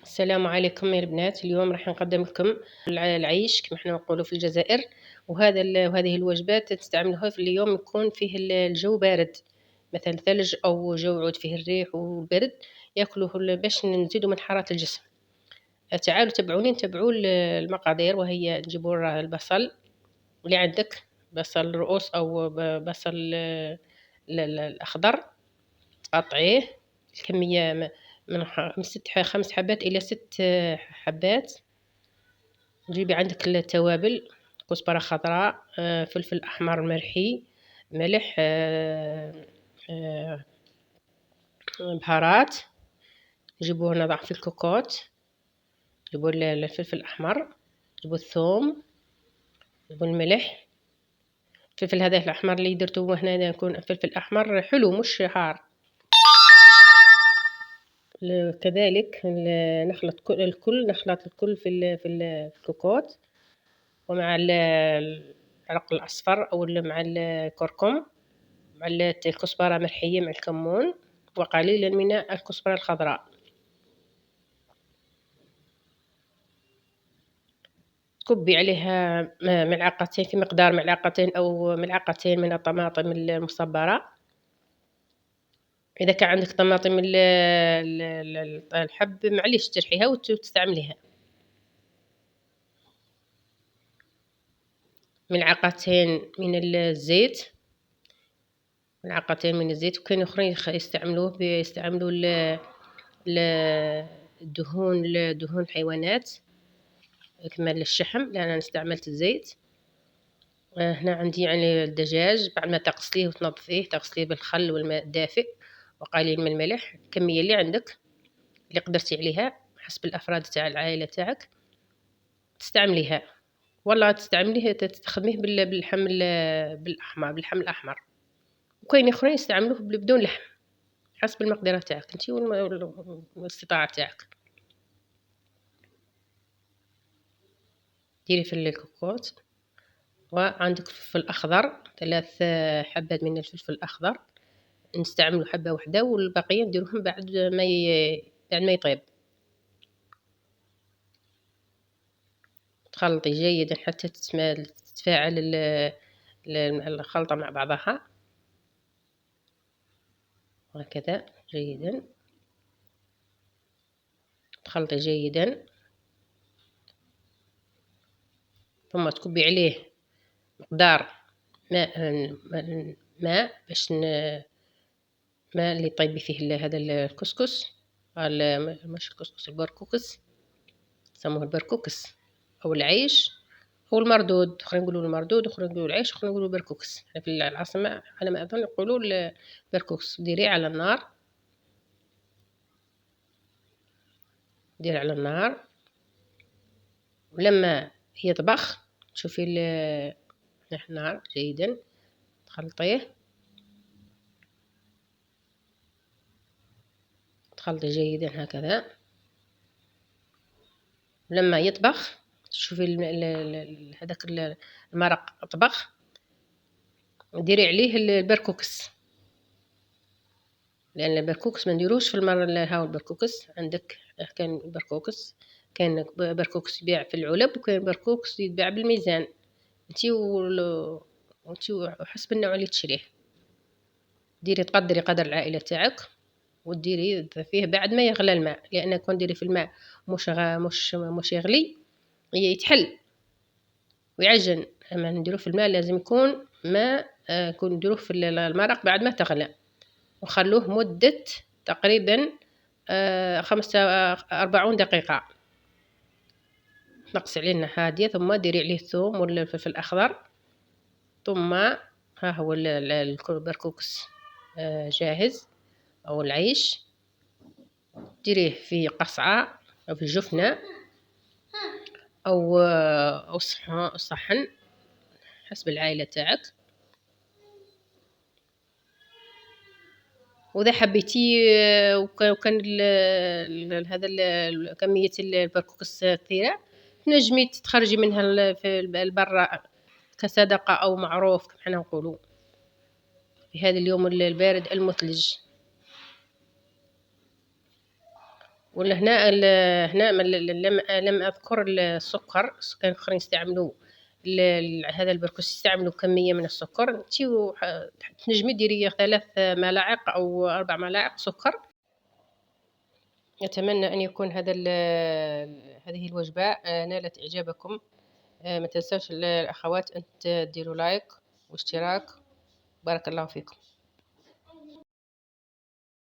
السلام عليكم يا البنات. اليوم راح نقدم لكم العيش كما احنا نقولوا في الجزائر، وهذه الوجبات تستعملوها في اليوم يكون فيه الجو بارد، مثلا ثلج او جو عود فيه الريح والبرد، ياكلوه باش نزيدوا من حرارة الجسم. تعالوا نتبعوا المقادير، وهي نجيبوا البصل اللي عندك، بصل رؤوس او بصل الاخضر، تقطعيه الكمية من 5 حبات إلى 6 حبات. جيبي عندك التوابل: كزبرة خضراء، فلفل أحمر مرحي، ملح، بهارات. جيبوا هنا ضعف الكوكوت، جيبوا الفلفل الأحمر، جيبوا الثوم، جيبوا الملح. الفلفل هذا الأحمر اللي درتوه هنا يكون فلفل أحمر حلو مش حار. كذلك نخلط الكل في الكوكوت، ومع العرق الأصفر أو مع الكركم، مع الكزبرة مرحية، مع الكمون، وقليلا من الكزبرة الخضراء. كبي عليها ملعقتين، في مقدار ملعقتين أو ملعقتين من الطماطم المصبرة. إذا كان عندك طماطم الحب معليش ترحيها وتستعمليها. ملعقتين من الزيت، وكاين اخرين يستعملوا دهون الحيوانات كما الشحم، لأن انا استعملت الزيت. هنا عندي يعني الدجاج، بعد ما تغسليه وتنظفيه، تغسليه بالخل والماء الدافئ وقليل من الملح، الكمية اللي عندك اللي قدرتي عليها حسب الأفراد تاع العائلة تاعك تستعمليها، والله تستعمليه تخدميه باللحم الأحمر. وكاين اخرين يستعملوه بدون لحم، حسب المقدرة تاعك انتي والاستطاعة تاعك. ديري في الكوكوت، وعندك فلفل أخضر 3 حبات من الفلفل الأخضر، نستعملوا حبة واحدة والبقية نديروهم بعد ما يطيب. تخلطي جيدا حتى تتفاعل الخلطة مع بعضها هكذا جيدا. تخلطي جيدا، ثم تكبي عليه مقدار ماء باش ماء اللي طيبي فيه هذا الكسكس، مش الكسكس، البركوكس، يسموه البركوكس او العيش او المردود. اخرين يقولوا المردود، اخرين يقولوا العيش، اخرين يقولوا البركوكس. في العاصمة على ما اظن يقولوا البركوكس. ديريه على النار، ولما يطبخ تشوفي النار جيدا، تخلطيه، تخلطي جيدا هكذا. لما يطبخ تشوفي هذاك المرق طبخ، ديري عليه البركوكس، لان البركوكس ما نديروش في المره هاو البركوكس. عندك كان بركوكس، كان بركوكس يباع في العلب، وكان بركوكس يتباع بالميزان. انتي وحسب النوع اللي تشريه ديري، تقدري قدر العائله تاعك، وديري فيه بعد ما يغلى الماء، لان كون ديري في الماء مش يغلي يتحل ويعجن. اما نديروه في الماء لازم يكون ماء، يكون نديروه في المرق بعد ما تغلى، وخلوه مدة تقريبا 45 دقيقة. نقصي عليه هادية، ثم ديري عليه الثوم والفلفل الأخضر، ثم ها هو البركوكس جاهز، أو العيش. ديريه في قصعة أو في جفنة أو صحن حسب العائلة تاعك. وإذا حبيتي وكان هذا كمية البركوكس كثيرة، تنجمي تخرجي منها في البرة كصدقة أو معروف كما حنا نقولوا في هذا اليوم البارد المثلج. ولهنا هنا لم أذكر السكر. كان آخرين يستعملوا هذا البركوس يستعملوا كمية من السكر. انتي تنجمي ديري 3 ملاعق أو 4 ملاعق سكر. أتمنى أن يكون هذه الوجبة نالت إعجابكم. ما تنسوش الأخوات أن تديروا لايك واشتراك. بارك الله فيكم.